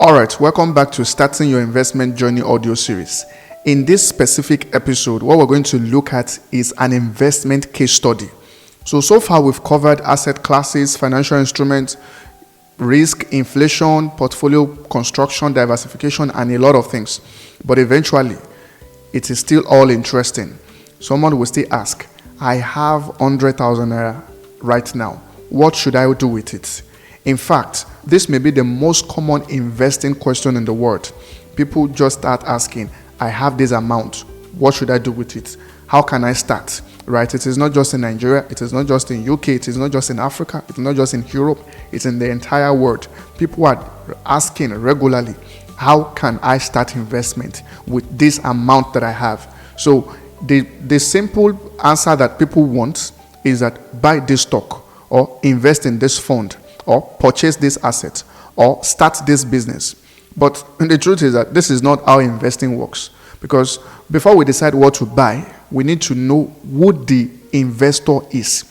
Alright, welcome back to Starting Your Investment Journey audio series. In this specific episode, what we're going to look at is an investment case study. So far we've covered asset classes, financial instruments, risk, inflation, portfolio construction, diversification, and a lot of things. But eventually, it is still all interesting. Someone will still ask, I have 100,000 naira right now. What should I do with it? In fact, this may be the most common investing question in the world. People just start asking, I have this amount. What should I do with it? How can I start? Right? It is not just in Nigeria. It is not just in UK. It is not just in Africa. It is not just in Europe. It's in the entire world. People are asking regularly, how can I start investment with this amount that I have? So the simple answer that people want is that buy this stock or invest in this fund or purchase this asset or start this business. But the truth is that this is not how investing works. Because before we decide what to buy, we need to know who the investor is.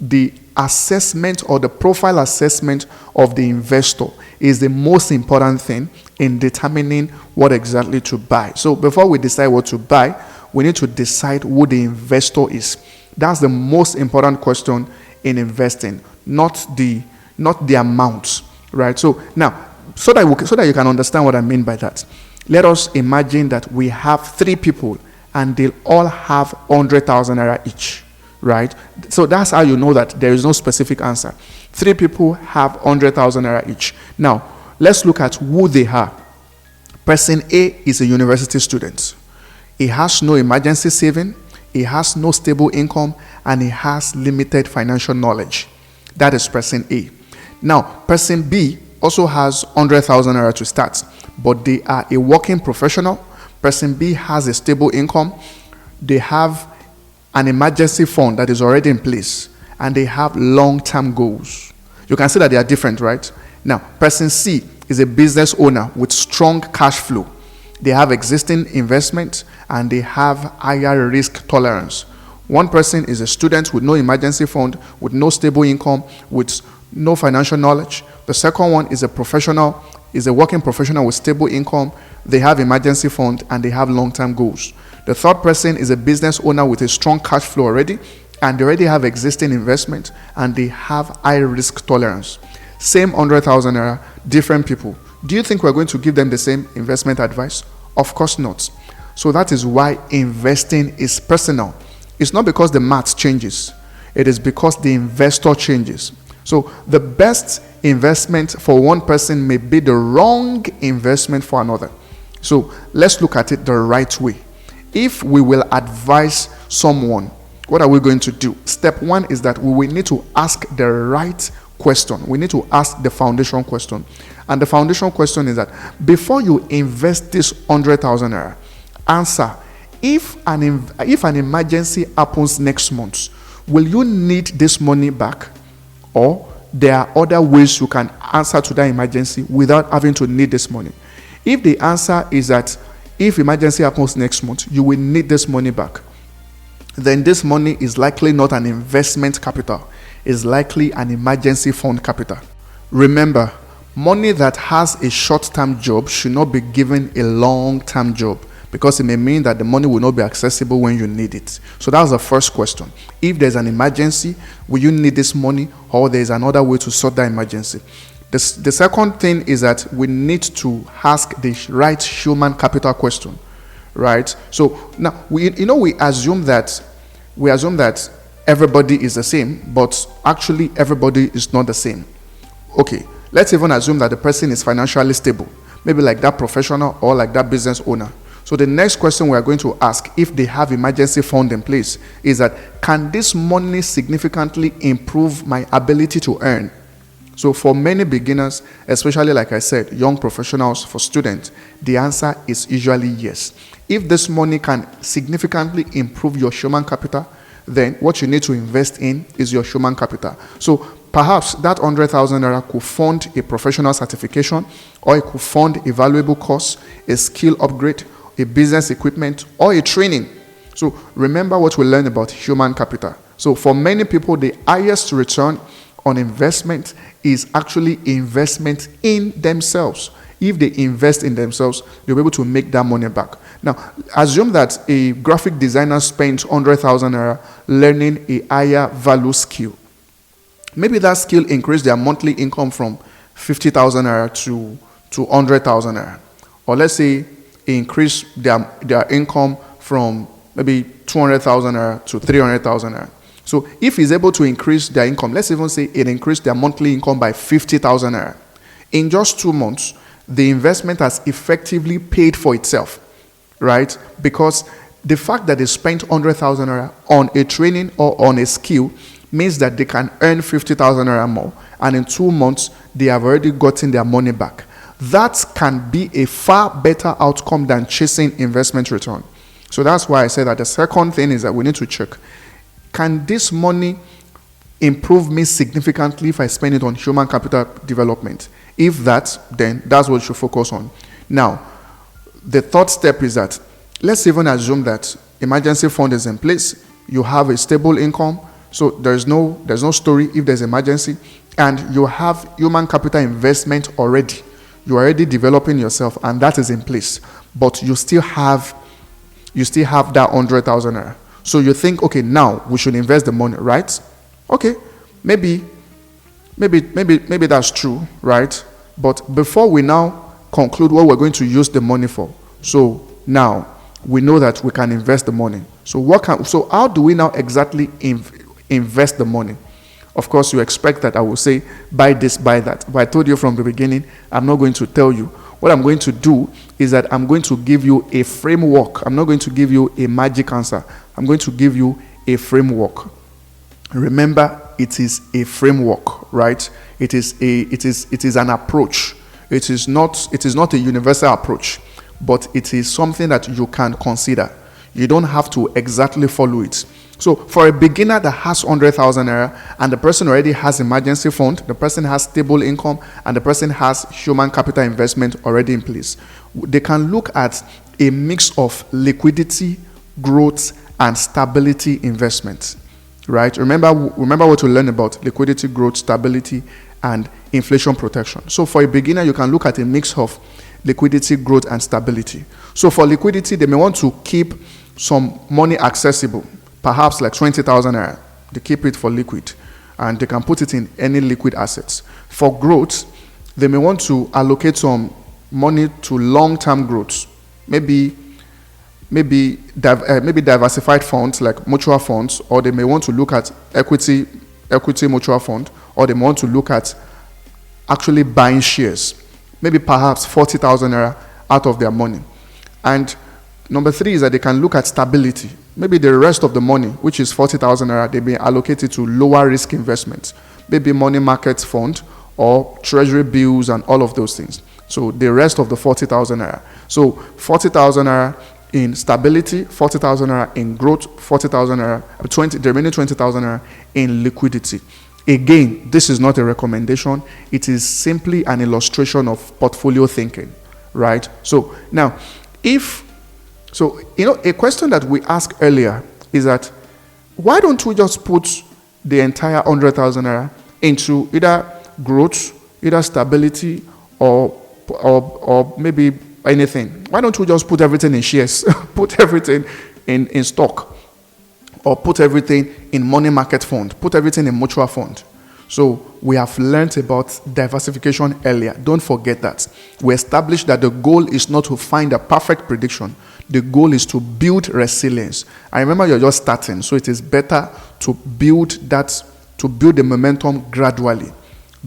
The assessment or the profile assessment of the investor is the most important thing in determining what exactly to buy. So before we decide what to buy, we need to decide who the investor is. That's the most important question in investing, not the amount, right? So now, so that you can understand what I mean by that, let us imagine that we have three people and they'll all have 100,000 naira each, right? So that's how you know that there is no specific answer. Three people have 100,000 naira each. Now, let's look at who they are. Person A is a university student. He has no emergency saving, he has no stable income, and he has limited financial knowledge. That is person A. Now, person B also has 100,000 naira to start, but they are a working professional. Person B has a stable income. They have an emergency fund that is already in place, and they have long-term goals. You can see that they are different, right? Now, person C is a business owner with strong cash flow. They have existing investment, and they have higher risk tolerance. One person is a student with no emergency fund, with no stable income, with no financial knowledge. The second one is a professional, is a working professional with stable income. They have emergency fund and they have long-term goals. The third person is a business owner with a strong cash flow already, and they already have existing investment and they have high risk tolerance. Same 100,000 naira, different people. Do you think we're going to give them the same investment advice? Of course not. So that is why investing is personal. It's not because the math changes. It is because the investor changes. So the best investment for one person may be the wrong investment for another. So let's look at it the right way. If we will advise someone, what are we going to do? Step one is that we will need to ask the right question. We need to ask the foundation question. And the foundation question is that before you invest this 100,000 naira, answer, if an emergency happens next month, will you need this money back? Or there are other ways you can answer to that emergency without having to need this money. If the answer is that if emergency happens next month, you will need this money back, then this money is likely not an investment capital. It's likely an emergency fund capital. Remember, money that has a short-term job should not be given a long-term job, because it may mean that the money will not be accessible when you need it. So that's the first question. If there's an emergency, will you need this money, or there's another way to sort that emergency? The second thing is that we need to ask the right human capital question, right? So now we assume that everybody is the same, but actually everybody is not the same. Okay, let's even assume that the person is financially stable, maybe like that professional or like that business owner. So the next question we are going to ask, if they have emergency fund in place, is that can this money significantly improve my ability to earn? So for many beginners, especially like I said, young professionals, for students, the answer is usually yes. If this money can significantly improve your human capital, then what you need to invest in is your human capital. So perhaps that 100,000 naira could fund a professional certification, or it could fund a valuable course, a skill upgrade, a business equipment, or a training. So remember what we learned about human capital. So for many people, the highest return on investment is actually investment in themselves. if they invest in themselves, they'll be able to make that money back. Now, assume that a graphic designer spends 100,000 naira learning a higher value skill. Maybe that skill increased their monthly income from 50,000 naira to 100,000 naira. Or let's say increase their income from maybe 200,000 naira to 300,000 naira. So if he's able to increase their income, let's even say it increased their monthly income by 50,000 naira. In just 2 months, the investment has effectively paid for itself, right? Because the fact that they spent 100,000 naira on a training or on a skill means that they can earn 50,000 naira more. And in 2 months, they have already gotten their money back. That can be a far better outcome than chasing investment return. So that's why I said that the second thing is that we need to check, can this money improve me significantly if I spend it on human capital development? If that, then that's what you should focus on. Now, the third step is that, let's even assume that emergency fund is in place, you have a stable income, so there's no story if there's emergency, and you have human capital investment already. You're already developing yourself, and that is in place, but you still have that 100,000 naira. So you think, okay, now we should invest the money, right? Okay, maybe that's true, right? But before we now conclude what we're going to use the money for, so now we know that we can invest the money. So how do we now exactly invest the money? Of course, you expect that I will say, buy this, buy that. But I told you from the beginning, I'm not going to tell you. What I'm going to do is that I'm going to give you a framework. I'm not going to give you a magic answer. I'm going to give you a framework. Remember, it is a framework, right? It is an approach. It is not a universal approach, but it is something that you can consider. You don't have to exactly follow it. So for a beginner that has 100,000 naira and the person already has emergency fund, the person has stable income, and the person has human capital investment already in place, they can look at a mix of liquidity, growth, and stability investments, right? Remember what we learned about liquidity, growth, stability, and inflation protection. So for a beginner, you can look at a mix of liquidity, growth, and stability. So for liquidity, they may want to keep some money accessible, perhaps like 20,000 naira. They keep it for liquid, and they can put it in any liquid assets. For growth, they may want to allocate some money to long-term growth, maybe diversified funds like mutual funds, or they may want to look at equity mutual fund, or they may want to look at actually buying shares, maybe perhaps 40,000 naira out of their money. And number 3 is that they can look at stability. Maybe the rest of the money, which is 40,000 naira, they may allocate it to lower risk investments, maybe money market fund or treasury bills and all of those things. So the rest of the 40,000 naira. So 40,000 naira in stability, 40,000 naira in growth, 40,000 naira, the remaining 20,000 naira in liquidity. Again, this is not a recommendation. It is simply an illustration of portfolio thinking, right? So now, a question that we asked earlier is that, why don't we just put the entire 100,000 naira into either growth, either stability, or maybe anything? Why don't we just put everything in shares, put everything in stock, or put everything in money market fund, put everything in mutual fund? So we have learned about diversification earlier. Don't forget that. We established that the goal is not to find a perfect prediction. The goal is to build resilience. I remember you're just starting, so it is better to build the momentum gradually.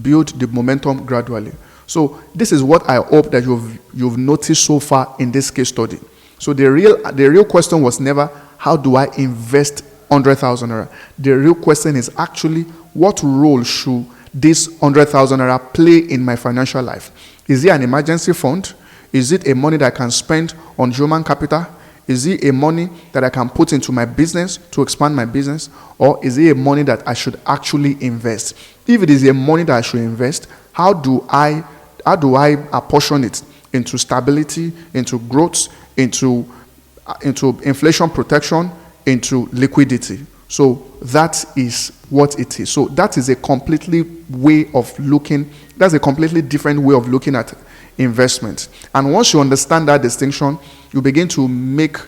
Build the momentum gradually. So this is what I hope that you've noticed so far in this case study. So the real question was never, how do I invest 100,000 naira? The real question is actually, what role should this 100,000 naira play in my financial life? Is it an emergency fund? Is it a money that I can spend on human capital? Is it a money that I can put into my business to expand my business? Or is it a money that I should actually invest? If it is a money that I should invest, how do I apportion it into stability, into growth, into inflation protection, into liquidity? So that is what it is. So that is a completely way of looking That's a completely different way of looking at investment. And once you understand that distinction, you begin to make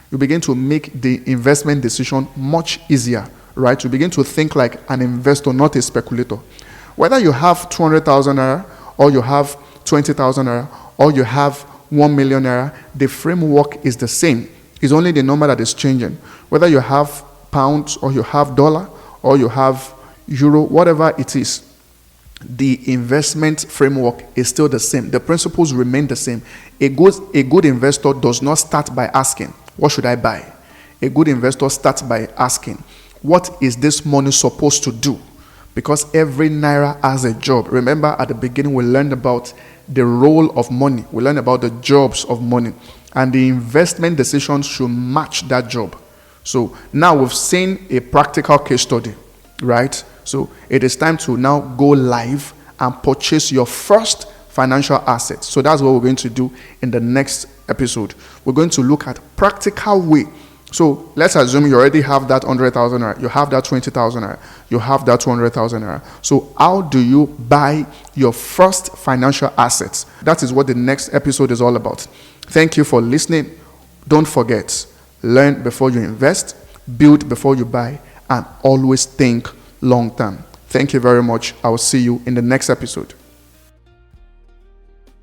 the investment decision much easier, right? You begin to think like an investor, not a speculator. Whether you have 200,000 naira, or you have 20,000 naira, or you have 1 million naira, the framework is the same. It's only the number that is changing. Whether you have pounds, or you have dollar, or you have euro, whatever it is, the investment framework is still the same. The principles remain the same. A good investor does not start by asking, what should I buy? A good investor starts by asking, what is this money supposed to do? Because every naira has a job. Remember, at the beginning, we learned about the role of money. We learned about the jobs of money. And the investment decisions should match that job. So now we've seen a practical case study, right? So it is time to now go live and purchase your first financial asset. So that's what we're going to do in the next episode. We're going to look at practical way. So let's assume you already have that 100,000 naira, you have that 20,000 naira, you have that 200,000 naira. So how do you buy your first financial assets? That is what the next episode is all about. Thank you for listening. Don't forget, learn before you invest, build before you buy, and always think long term. Thank you very much. I will see you in the next episode.